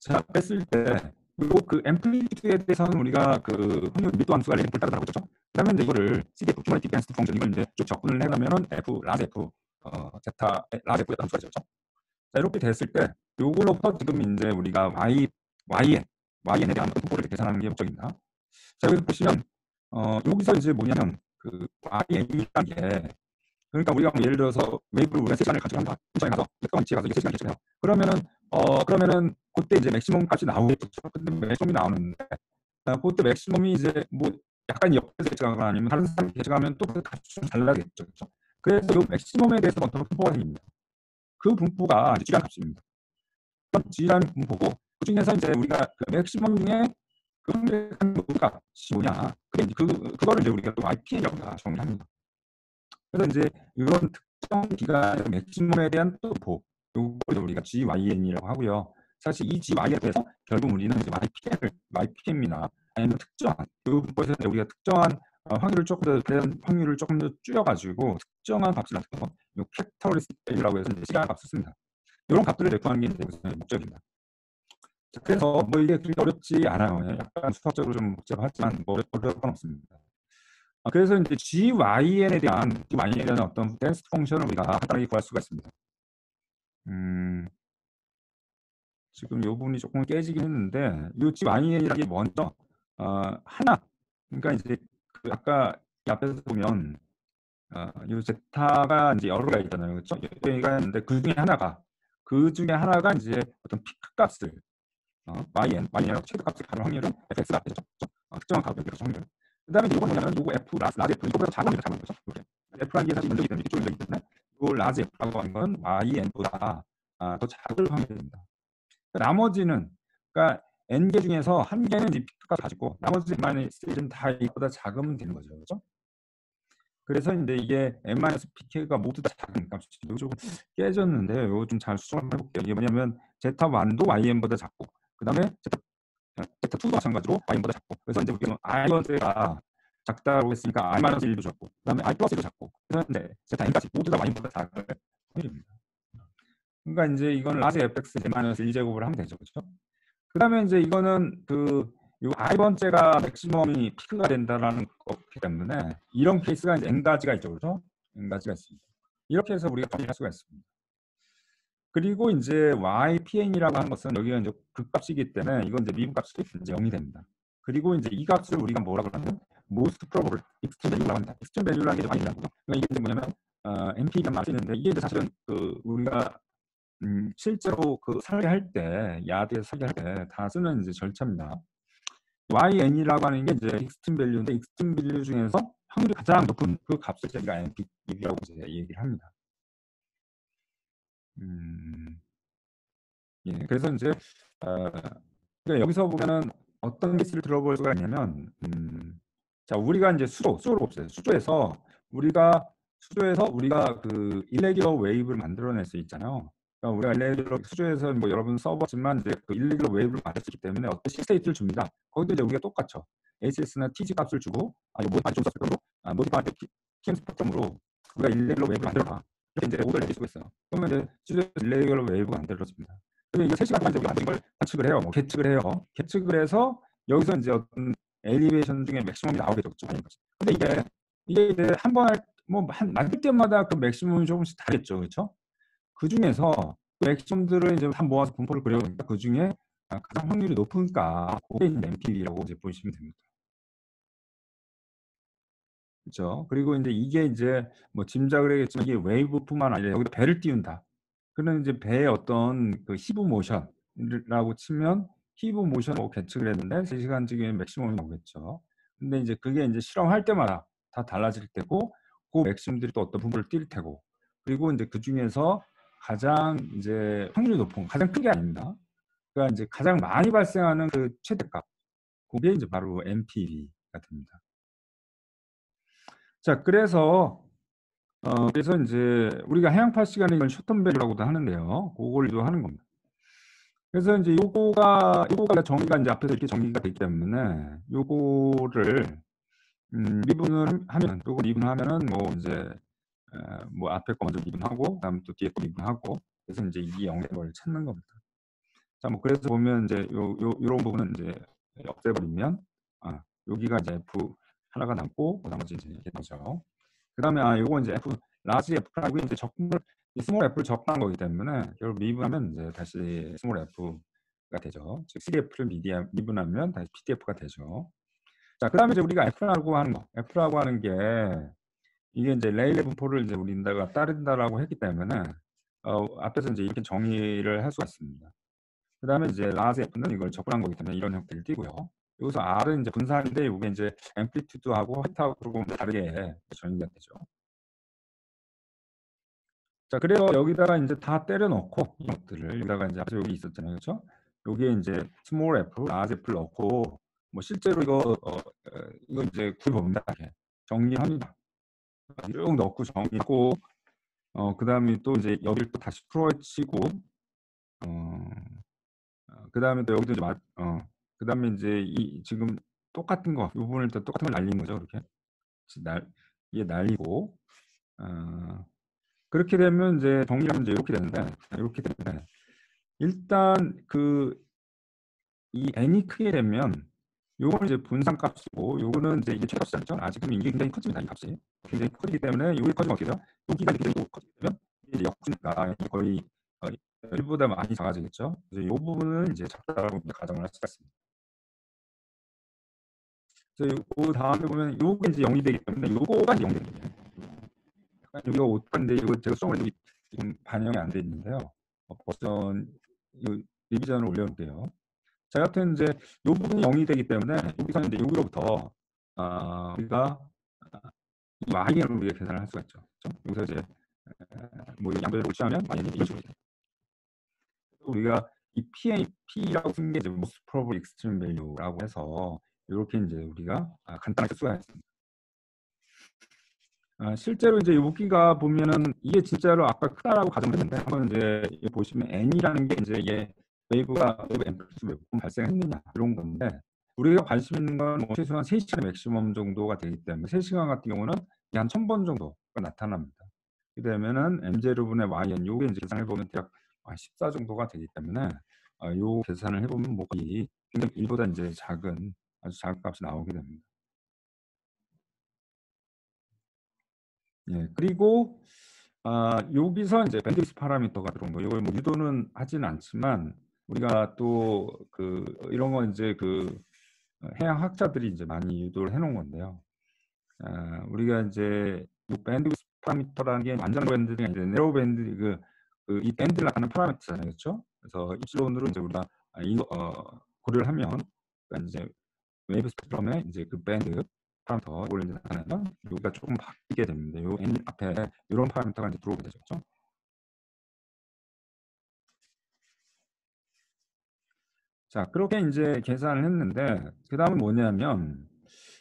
자, 했을 때 요 앰플리튜드에 대해서는 우리가 확률 밀도 함수가 램프를 따르더라고 그랬죠. 그다음에 인제 이거를 CDF 큐뮬레이티브 댄시티 펑션 이걸 인제 쭉 접근을 해 가면은 F 라지 F 제타 라지 F의 함수가 되죠. 자, 이렇게 됐을 때 요걸로부터 지금 인제 우리가 YN에 대한 분포를 계산하는 게 목적입니다. 자, 여기 보시면 여기서 이제 뭐냐면 YN이라는 게 그러니까 우리가 뭐 예를 들어서 웨이브를 우리가 3 시간을 가져간다. function 가서 특정 위치에 가서 3 시간 계측해요. 그러면은 고때 이제 맥시멈 값이 나오겠죠. 근데 맥시멈이 나오는데 고때 맥시멈이 이제 뭐 약간 옆에서 예측하거나 아니면 다른 사람이 예측하면 또 그 값이 좀 달라겠죠. 그쵸? 그래서 요 맥시멈에 대해서 어떤 분포가 생깁니다. 그 분포가 이제 G라는 값입니다. G라는 분포고 그중에서 이제 우리가 그 맥시멈 중에 그 확률의 값이 뭐냐. 그거를 이제 우리가 또 YPA라고 정의합니다. 그래서 이제 이런 특정 기간의 맥시멈에 대한 또 보, 요걸 우리가 GYN이라고 하고요. 사실 이 GYN에 대해서 결국 우리는 이제 YPM이나 아니면 특정한 요거에서 우리가 특정한 확률을 조금 더 줄여가지고 특정한 값을 나타내고 요 캐릭터리스틱 밸류라고 해서 이제 시간 값을 씁니다. 이런 값들을 구하는 게 이제 목적입니다. 자, 그래서 뭐 이게 그렇게 어렵지 않아요. 약간 수학적으로 좀 복잡하지만 뭐 어려울 건 없습니다. 그래서 이제 GYN에 대한 어떤 댄스 펑션을 우리가 간단하게 구할 수가 있습니다. 지금 이 부분이 조금 깨지긴 했는데 이 GYN이라는 게 먼저 하나, 그러니까 이제 그 아까 앞에서 보면 이 제타가 이제 여러 개가 있잖아요, 그렇죠? 여러 개가 있는데 그 중에 하나가 이제 어떤 피크 값을 YN이라고 최대값을 가는 확률은 fx가 되죠. 특정한 값을 확률. 그다음에 이건 뭐냐면 요거 F 라지 F 이거보다 작은 거죠. 이렇게 F라는 게 사실 면적이 때문에 이쪽 면적이기 때문에 요 라지 F라고 하는 건 YN보다 더 작을 확률입니다. 나머지는 그러니까 n개 중에서 한 개는 이제 피크가 가지고 나머지 n-1은 다 이거보다 작으면 되는 거죠, 그렇죠? 그래서 이제 이게 n-pk가 모두 다 작은 값이 이거 조금 깨졌는데 이거 좀 잘 수정을 해볼게요. 이게 뭐냐면 제타1도 yn보다 작고 그다음에 제타2도 마찬가지로 yn보다 작고 그래서 이제 우리가 i번째가 작다고 했으니까 i-1도 작고 그다음에 i 플러스 1도 작고 그래서 이제 제타 n까지 모두 다 yn보다 작은 확률입니다. 그러니까 이제 이건 라지 fx n-1제곱을 하면 되죠, 그렇죠? 그다음에 이제 이거는 요 i번째가 맥시멈이 피크가 된다라는 거기 때문에 이런 케이스가 이제 n가지가 있죠, 그렇죠? n가지가 있습니다. 이렇게 해서 우리가 정리할 수가 있습니다. 그리고 이제 ypn이라고 하는 것은 여기가 이제 극값이기 때문에 이건 이제 미분값이 이제 0이 됩니다. 그리고 이제 이 값을 우리가 뭐라고 하냐면 most probable extreme value라고 합니다. extreme value라는 게 y라고. 그러니까 이게 이제 뭐냐면 NP가 맞는데 이게 이제 사실은 우리가 실제로 설계할 때 야드에서 설계할 때 다 쓰는 이제 절차입니다. YN이라고 하는 게 이제 익스트림 밸류인데 익스트림 밸류 중에서 확률이 가장 높은 그 값을 저희가 NP라고 이제 얘기를 합니다. 예, 그래서 이제 그러니까 여기서 보면은 어떤 케이스를 들어볼 수가 있냐면 자, 우리가 이제 수조를 봅시다. 수조에서 우리가 그 irregular wave를 만들어낼 수 있잖아요. 그러니까 우리가 수조에서 뭐 여러분 써봤지만 이제 그 irregular wave를 만들 수 있기 때문에 어떤 C스테이트를 줍니다. 거기도 이제 우리가 똑같죠. HS나 TG 값을 주고 이거 모디파이 좀 썼을 거로 모디파이 TM 스펙트럼으로 우리가 irregular wave를 만들어봐. 이렇게 이제 오더를 내릴 수가 있어요. 그러면 이제 수조에서 irregular wave가 만들어집니다. 그래서 이게 3시간 동안 이제 우리가 만든 걸 관측을 해요. 계측을 해요. 계측을 해서 여기서 이제 어떤 엘리베이션 중에 맥시멈이 나오겠죠. 근데 이게 이제 한 만들 때마다 그 맥시멈이 조금씩 다르겠죠, 그렇죠? 그 중에서 그 맥시멈들을 이제 한 모아서 분포를 그려보니까 그 중에 가장 확률이 높으니까 그게 이제 MPV라고 이제 보시면 됩니다. 그렇죠? 그리고 이게 이제 뭐 짐작을 하겠지만 이게 웨이브뿐만 아니라 여기다 배를 띄운다. 그러면 이제 배의 어떤 그 히브 모션이라고 치면 히브 모션을 계측을 했는데 3시간 중에 맥시멈이 나오겠죠. 근데 이제 그게 이제 실험할 때마다 다 달라질 테고 그 맥시멈들이 또 어떤 부분을 띌 테고 그리고 이제 그 중에서 가장 이제 확률이 높은 가장 큰 게 아닙니다. 그러니까 이제 가장 많이 발생하는 그 최대값 그게 이제 바로 MPV가 됩니다. 자, 그래서 이제 우리가 해양파 시간에 이걸 쇼텀 밸류라고도 하는데요. 그걸도 하는 겁니다. 그래서 이제 요거가 정의가 이제 앞에서 이렇게 정의가 되기 때문에 요거를 미분하면은 뭐 이제 뭐 앞에 거 먼저 미분하고 그다음에 또 뒤에 거 미분하고 그래서 이제 이 영역을 찾는 겁니다. 자, 뭐 그래서 보면 이제 요런 부분은 이제 없애버리면 여기가 이제 F 하나가 남고 나머지 이제 이렇게 나오죠. 그다음에 요거 이제 F 라지 F라고 이제 스몰 F를 적당한 거기 때문에 결국 미분하면 이제 다시 스몰 F가 되죠. 즉 CDF를 미분하면 다시 PDF가 되죠. 자, 그다음에 이제 우리가 F라고 하는 게 이게 이제 레일레 분포를 이제 우리가 따른다라고 했기 때문에 앞에서 이제 이렇게 정의를 할 수가 있습니다. 그다음에 이제 라지 F는 이걸 적분한 거기 때문에 이런 형태를 띠고요. 여기서 R은 이제 분산인데 이게 이제 앰플리튜드하고 화이트하고 다르게 정의가 되죠. 자, 그래서 여기다가 이제 다 때려 넣고 이 것들을 여기다가 이제 앞서 여기 있었잖아요, 그렇죠? 여기에 인제 스몰 f, 라지 f를 넣고 뭐 실제로 이거 인제 구해 봅니다 이렇게. 정리합니다. 쭉 넣고 정리하고 그다음에 또 인제 여기를 또 다시 풀어 헤치고 어 그다음에 또 여기도 이제 그다음에 인제 이 지금 똑같은 거 요 부분을 또 똑같은 걸 날리는 거죠 그렇게. 날 이게 날리고 그렇게 되면 인제 정리하면 인제 요렇게 되는데 요렇게 되는데 일단 이 n이 크게 되면 요거는 이제 분산값이고 요거는 인제 이게 최대값이잖아요. 아직은 이게 굉장히 커집니다 이 값이. 굉장히 커지기 때문에 요게 커지면 어떻게 돼요? 여기가 이렇게 되고 커지게 되면 이게 이제 역수니까 거의 1 보다 많이 작아지겠죠. 그래서 요 부분은 이제 작다라고 이제 가정을 할 수가 있습니다. 그래서 다음에 보면 요게 인제 0이 되기 때문에 요거가 이제 0이 되는 거예요. 약간 여기가 5 인데 이거 제가 수정을 해도 지금 반영이 안 돼 있는데요. 버전 요 리비전을 올려 놓을게요. 자 여하튼 인제 요 부분이 0이 되기 때문에 여기서는 인제 여기로부터 우리가 이 y를 우리가 계산을 할 수가 있죠. 그죠? 여기서 이제 뭐 양변을 취하면 y는 이런 식으로 돼요. 우리가 이 P라고 쓴 게 이제 most probable extreme value라고 해서 요렇게 인제 우리가 간단하게 쓸 수가 있습니다. 실제로 이제 여기가 보면은 이게 진짜로 아까 크다라고 가정을 했는데 한번 이제 여기 보시면 n이라는 게 인제 이게 웨이브 n 플러스 몇 번 발생했느냐 이런 건데 우리가 관심 있는 건 뭐 최소한 3 시간의 맥시멈 정도가 되기 때문에 3 시간 같은 경우는 이게 한 1000번 정도가 나타납니다. 이렇게 되면은 m0 분의 yn 요게 인제 계산해 보면 대략 14 정도가 되기 때문에 요 계산을 해 보면 뭐 거의 굉장히 1 보다 인제 작은 아주 작은 값이 나오게 됩니다. 예. 그리고 여기서 인제 밴드위스 파라미터가 들어온 거예요. 이걸 뭐 유도는 하지는 않지만 우리가 또 이런 건 인제 해양 학자들이 인제 많이 유도를 해 놓은 건데요. 우리가 인제 이 밴드위스 파라미터라는 게 완전 밴드가 아니라 내로우 밴드 이 밴드를 나타내는 파라미터잖아요. 그쵸? 그래서 입시론으로 인제 우리가 이거 고려를 하면 그러니까 인제 웨이브 스펙트럼의 인제 밴드 파라미터 이걸 인제 나타내면 여기가 쪼금 바뀌게 됩니다. 요 n 앞에 요런 파라미터가 인제 들어오게 되죠. 그죠? 자 그렇게 인제 계산을 했는데 그다음은 뭐냐면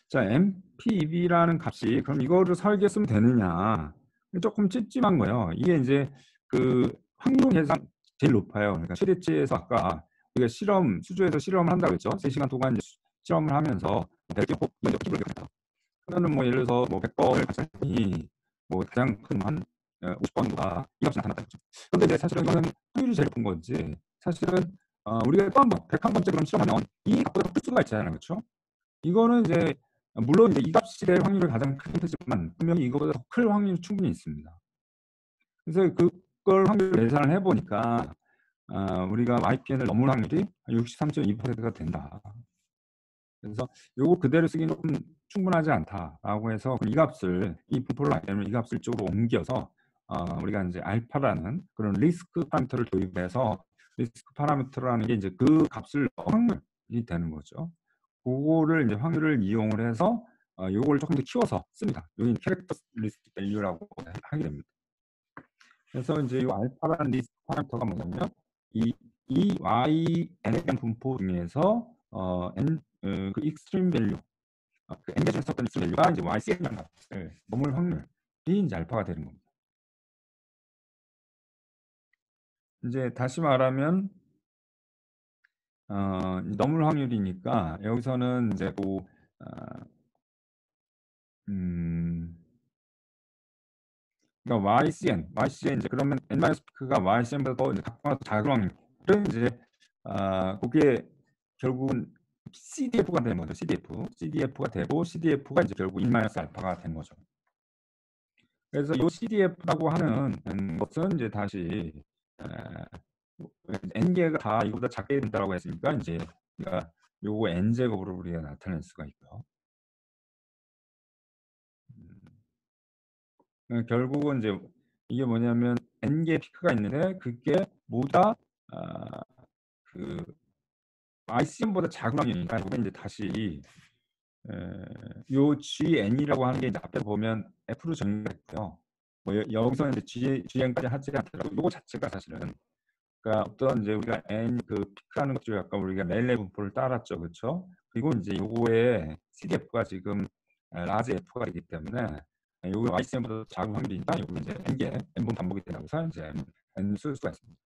자 MPEB라는 값이 그럼 이거를 설계했으면 되느냐. 쪼끔 찜찜한 거예요. 이게 인제 확률 계산 제일 높아요. 그러니까 최대치에서 아까 우리가 수조에서 실험을 한다고 그랬죠. 3 시간 동안 이제 실험을 하면서 그러면은 뭐 예를 들어서 뭐 100 번을 발생했더니 뭐 가장 큰 한 50 번보다 이 값이 나타났다 그랬죠. 그런데 이제 사실은 이거는 확률이 제일 높은 거지 사실은 우리가 또 한 번 101 번째 그럼 실험하면 이 값보다 더 클 수가 있잖아요. 그렇죠? 이거는 이제 물론 이제 이 값이 될 확률이 가장 크긴 하지만 분명히 이거보다 더 클 확률이 충분히 있습니다. 그래서 그걸 확률을 계산을 해 보니까 우리가 YPN을 넘을 확률이 한 63.2%가 된다. 그래서 요거 그대로 쓰기는 쪼끔 충분하지 않다라고 해서 이 값을 이 분포를 알게 되면 이 값을 이쪽으로 옮겨서 우리가 인제 알파라는 그런 리스크 파라미터를 도입해서 리스크 파라미터라는 게 인제 그 값을 넣은 확률이 되는 거죠. 고거를 인제 확률을 이용을 해서 요걸 쪼끔 더 키워서 씁니다. 여기는 캐릭터리스틱 밸류라고 하게 됩니다. 그래서 인제 요 알파라는 리스크 파라미터가 뭐냐면 이 YN에 대한 분포 중에서 익스트림 밸류 n가 줬었던 익스트림 밸류가 이제 YCN이라는 값을 넘을 확률이 인제 알파가 되는 겁니다. 인제 다시 말하면 이 넘을 확률이니까 여기서는 인제 어 음 그러니까 YCN 인제 그러면 n-p가 YCN보다 더 이제 각보다 작은 확률은 이제 고게 결국은 CDF가 되는 거죠. CDF가 되고 CDF가 인제 결국 1-알파가 되는 거죠. 그래서 요 CDF라고 하는 것은 인제 다시 에 n 개가 다 이거보다 작게 된다라고 했으니까 인제 우리가 요거 n 제곱으로 우리가 나타낼 수가 있고요. 음. 결국은 인제 이게 뭐냐면 n 개의 피크가 있는데 그게 모두 다 아 그 ICM보다 작은 확률이니까 요게 인제 다시 요 GN이라고 하는 게 이제 앞에 보면 F로 정의가 됐고요. 뭐 여기서는 이제 GN까지 하지 않더라도 요거 자체가 사실은 그러니까 어떤 이제 우리가 N 피크라는 것 중에 아까 우리가 렐레 분포를 따랐죠. 그쵸? 그리고 인제 요거에 CDF가 지금 라지 F가 있기 때문에 요게 YCN보다 작은 확률이니까 요거 이제 N개 N번 반복이 된다고 해서 이제 N 쓸 수가 있습니다.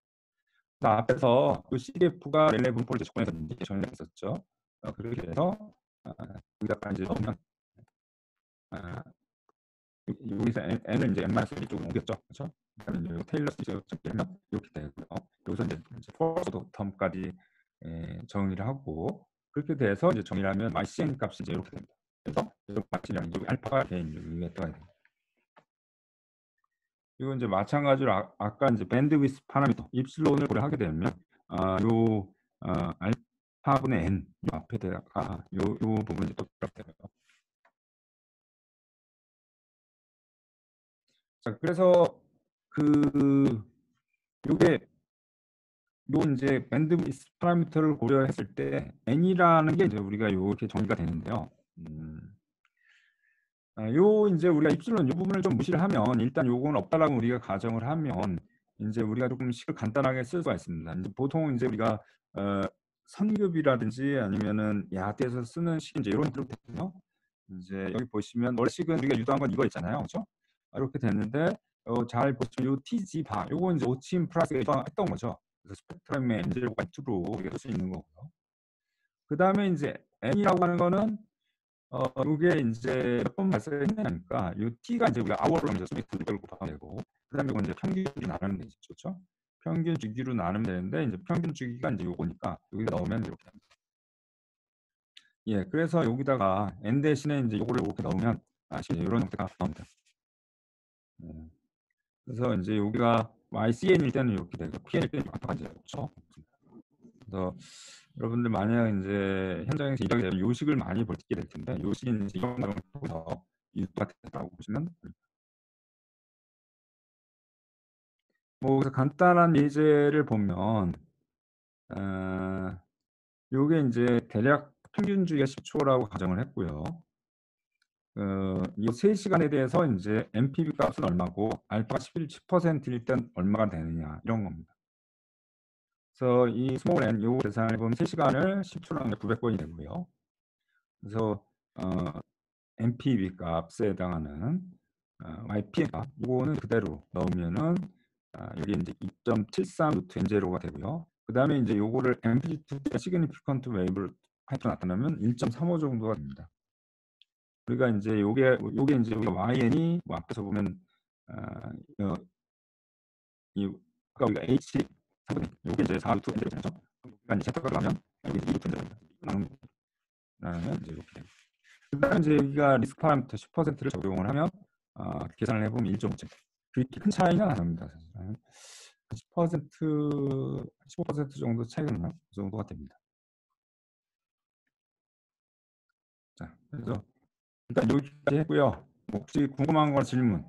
앞에서 그 CDF가 렐레 분포를 이제 조건에서 이제 정의를 했었죠. 그렇게 돼서 여기다가 이제 넣으면 여기서 n을 이제 n-1 쪽으로 옮겼죠. 그렇죠? 그다음에 이제 테일러 시리즈 하면 이렇게 되고요. 여기서 이제 포워드 텀까지 정의를 하고 그렇게 돼서 이제 정의를 하면 YCN 값이 이제 이렇게 됩니다. 그래서 YCN이라는 게 알파가 개인 웨이터가 됩니다. 이거 이제 마찬가지로 아까 이제 밴드위스 파라미터 입실론을 고려하게 되면 알파분의 n 요 앞에다가 요 부분이 또 들어가요. 자, 그래서 요게 요 이제 밴드위스 파라미터를 고려했을 때 n이라는 게 이제 우리가 요렇게 정의가 되는데요. 요 이제 우리가 입실론 요 부분을 좀 무시를 하면 일단 요거는 없다라고 우리가 가정을 하면 인제 우리가 조금 식을 간단하게 쓸 수가 있습니다. 인제 보통 인제 우리가 선급이라든지 아니면은 야대에서 쓰는 식 인제 요런 식으로 되거든요. 인제 여기 보시면 원래 식은 우리가 유도한 건 이거였잖아요. 그죠? 이렇게 됐는데 잘 보시면 요 TG 바 요거 인제 오침 플러스가 유도했던 거죠. 그래서 스펙트럼의 엔젤과 X로 우리가 쓸 수 있는 거고요. 그다음에 인제 n이라고 하는 거는 요게 인제 몇 번 발생했냐니까 요 t가 인제 우리가 hour로 하면서 이걸 곱하면 되고 그다음에 이건 이제 평균주기로 나누면 되죠. 그렇죠? 평균 주기로 나누면 되는데 인제 평균 주기가 인제 요거니까 여기다 넣으면 이렇게 됩니다. 예, 그래서 여기다가 n 대신에 인제 요거를 이렇게 넣으면 요런 형태가 나옵니다. 그래서 인제 여기가 YCN일 때는 이렇게 되고 PN일 때는 알파가 이제 그렇죠? 그래서 여러분들 만약 인제 현장에서 일하게 되면 요 식을 많이 벌게 될 텐데 요 식이 인제 이런 과정을 통해서 유도가 됐다고 보시면 됩니다. 그래서 간단한 예제를 보면 요게 인제 대략 평균주기가 10초라고 가정을 했고요. 이 3시간에 대해서 인제 NPV 값은 얼마고 알파가 10%일 땐 얼마가 되느냐 이런 겁니다. 그래서 이 스몰 n 요거 계산해 보면 3시간을 10초로 하면 900번이 되고요. 그래서 NPV 값에 해당하는 YPN 값 요거는 그대로 넣으면은 여기 인제 2.73 루트 n0가 되고요. 그다음에 인제 요거를 앰플리튜드 시그니피컨트 웨이브를 하이프로 나타내면 1.35 정도가 됩니다. 우리가 인제 요게 인제 우리가 YN이 앞에서 보면 이 아까 우리가 H 4분의 요게 이제 4 루트 n0 잖아요. 그러니까 이제 제곱을 하면 여기 2 루트 n0입니다. 나누면 이제 이렇게 됩니다. 그다음에 이제 여기가 리스크 파라미터 10%를 적용을 하면 계산을 해 보면 1.5점. 그렇게 큰 차이는 안 납니다. 사실은. 10% 15% 정도 차이가 나나요? 그 정도가 됩니다. 자, 그래서 일단 여기까지 했고요. 혹시 궁금한 거 질문?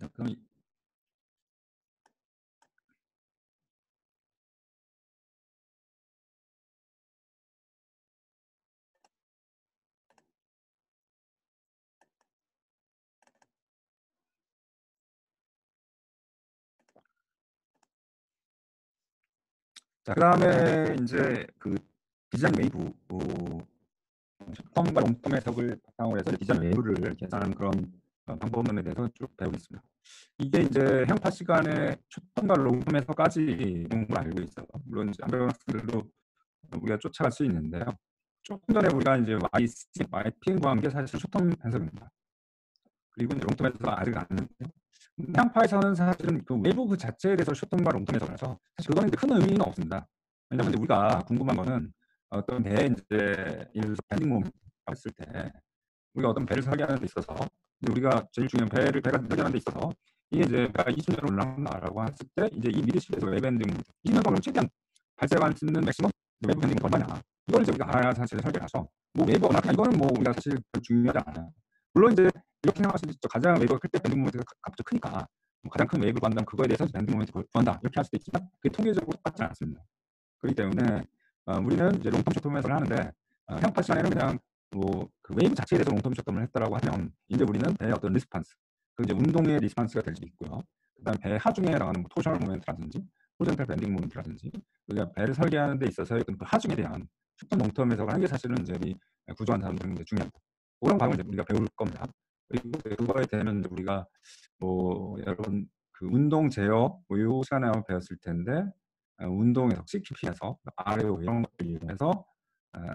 자, 그럼 그다음에 인제 디자인 웨이브 숏텀과 롱텀 해석을 바탕으로 해서 디자인 웨이브를 계산하는 그런 방법론에 대해서 쭉 배우겠습니다. 이게 인제 행파 시간에 숏텀과 롱텀 해석까지 있는 걸 알고 있어요. 물론 이제 안 배운 학생들도 우리가 쫓아갈 수 있는데요. 조금 전에 우리가 인제 YPN과 한 게 사실 숏텀 해석입니다. 그리고 이제 롱텀 해석은 아직 안 했는데요. 행파에서는 사실은 웨이브 그 자체에 대해서 숏텀과 롱텀 해석이라서 사실 그거는 이제 큰 의미는 없습니다. 왜냐면 이제 우리가 궁금한 거는 어떤 배에 인제 예를 들어서 밴딩 모멘트 했을 때 우리가 어떤 배를 설계하는 데 있어서 우리가 제일 중요한 배가 설계하는 데 있어서 이게 이제 배가 20m로 올라간다라고 했을 때 이제 이 미드십에서 웨이밴딩 20m를 최대한 발생할 수 있는 맥시멈 웨이브 밴딩이 얼마냐 이걸 이제 우리가 알아야 사실 설계를 해서 웨이브가 얼마나 이거는 우리가 사실 별로 중요하지 않아요. 물론 이제 이렇게 생각할 수도 있죠. 가장 웨이브가 클 때 밴딩 모멘트가 값이 크니까 뭐 가장 큰 웨이브를 구한다면 그거에 대해서 밴딩 모멘트 구한다 이렇게 할 수도 있지만 그게 통계적으로 똑같지 않습니다. 그렇기 때문에 우리는 이제 롱텀 숏텀 해석을 하는데 해석할 시간에는 그냥 뭐 그 웨이브 자체에 대해서 롱텀 숏텀을 했다라고 하면 이제 우리는 배의 어떤 리스판스, 그 이제 운동의 리스판스가 될 수도 있고요. 그다음 배 하중에 나가는 뭐 토셔널 모멘트라든지 호리존탈 밴딩 모멘트라든지 우리가 배를 설계하는 데 있어서의 그 하중에 대한 숏텀 롱텀 해석을 하는 게 사실은 이제 이 구조하는 사람들은 중요합니다. 그런 과정을 이제 우리가 배울 겁니다. 그리고 그거에 대면 이제 우리가 뭐 여러분 그 운동 제어 뭐요 시간에 한번 배웠을 텐데 운동 해석, CQP 해석, RAO 이런 것들 이용해서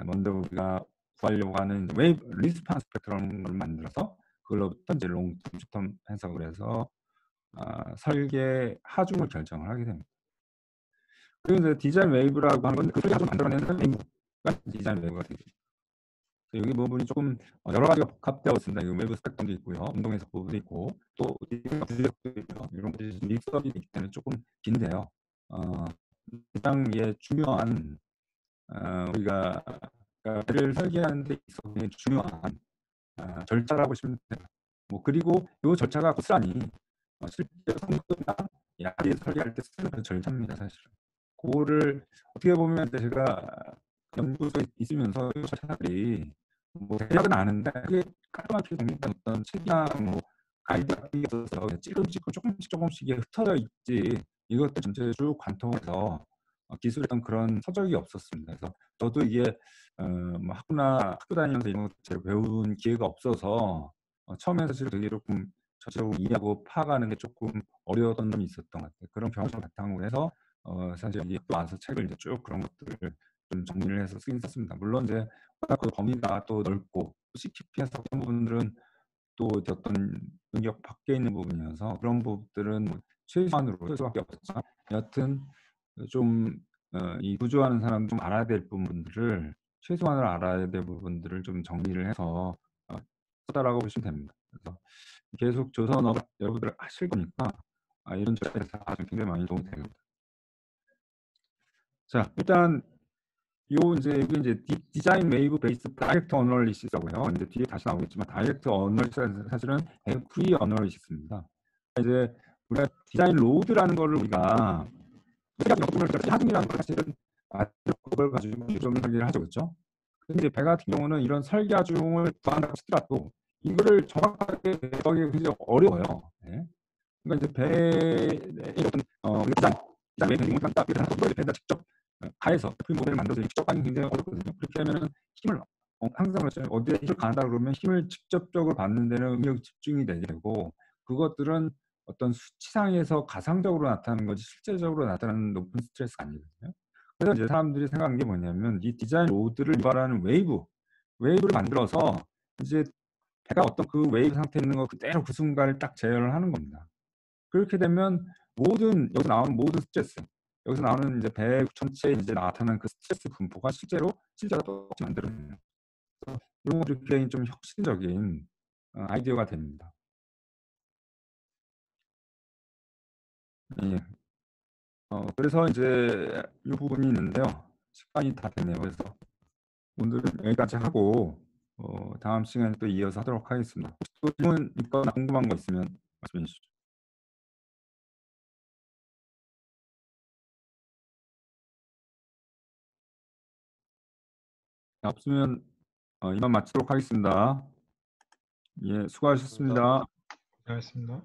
먼저 우리가 구하려고 하는 웨이브 리스판스 스펙트럼을 만들어서 그걸로부터 이제 롱텀, 숏텀 해석을 해서 설계 하중을 결정을 하게 됩니다. 그리고 이제 디자인 웨이브라고 하는 건 그 설계 하중을 만들어내는 웨이브가 디자인 웨이브가 되죠. 여기 부분이 조금 여러 가지가 복합되어 있습니다. 이 웨이브 스펙트럼도 있고요, 운동 해석 부분도 있고 또 부재적도 있고요. 이런 것들이 믹스업이 되기 때문에 조금 긴데요. 가장 중요한 우리가 배를 설계하는 데 있어서 중요한 절차라고 보시면 됩니다. 뭐 그리고 이 절차가 고스란히 실제 성분이나 야리 설계할 때 쓰는 그 절차입니다. 사실은 그거를 어떻게 보면 제가 연구소에 있으면서 이 절차들이 뭐 대략은 아는데 그게 깔끔하게 정립된 어떤 책이나 뭐 가이드가 있어서 찔끔찔끔 조금씩 흩어져 있지 이것들 전체를 쭉 관통해서 기술했던 그런 서적이 없었습니다. 그래서 저도 이게 뭐 학교 다니면서 이런 것들을 배운 기회가 없어서 처음에 사실 되게 조금 전체적으로 이해하고 파악하는 게 조금 어려웠던 점이 있었던 것 같아요. 그런 경험을 바탕으로 해서 사실 이 학교 와서 책을 이제 쭉 그런 것들을 좀 정리를 해서 쓰긴 썼습니다. 물론 이제 워낙 그 범위가 또 넓고 CQP에서 그런 부분들은 또 어떤 능력 밖에 있는 부분이어서 그런 부분들은 뭐 최소한으로 쓸 수밖에 없었지만 여하튼 좀 이 구조하는 사람 좀 알아야 될 부분들을 최소한으로 알아야 될 부분들을 좀 정리를 해서 썼다라고 보시면 됩니다. 그래서 계속 조선업 여러분들 하실 거니까 이런 절차에서 굉장히 많이 도움이 됩니다. 자, 일단 이게 이제 디자인 웨이브 베이스 다이렉트 어널리시스라고요. 이제 뒤에 다시 나오겠지만 다이렉트 어널리시스는 사실은 프리 어널리시스입니다. 이제 우리가 디자인 로드라는 거를 우리가 하중이라는 걸 사실은 그걸 가지고 좀 설계를 하죠, 그렇죠? 근데 이제 배 같은 경우는 이런 설계 하중을 구한다고 치더라도 이거를 정확하게 배우기 굉장히 어려워요. 네. 그러니까 이제 배의 어떤 디자인 웨이브 딱 이걸 배에다 직접 가해서 그 모델을 만들어서 직접 하기 굉장히 어렵거든요. 그렇게 하면은 힘을 항상 그렇죠. 어디에 힘을 가한다 그러면 힘을 직접적으로 받는 데는 응력 집중이 되게 되고 그것들은 어떤 수치상에서 가상적으로 나타나는 거지 실제적으로 나타나는 높은 스트레스가 아니거든요. 그래서 이제 사람들이 생각하는 게 뭐냐면 이 디자인 로드를 유발하는 웨이브를 만들어서 이제 배가 어떤 그 웨이브 상태에 있는 거 그대로 그 순간을 딱 재현을 하는 겁니다. 그렇게 되면 여기서 나오는 모든 스트레스, 여기서 나오는 이제 배 전체에 이제 나타나는 그 스트레스 분포가 실제로 똑같이 만들어내요. 그래서 이런 것들이 굉장히 좀 혁신적인 아이디어가 됩니다. 예. 그래서 이제 이 부분이 있는데요. 시간이 다 됐네요. 그래서 오늘은 여기까지 하고 다음 시간에 또 이어서 하도록 하겠습니다. 혹시 또 질문 있거나 궁금한 거 있으면 말씀해 주시죠. 없으면 이만 마치도록 하겠습니다. 예, 감사합니다. 수고하셨습니다. 고생하셨습니다.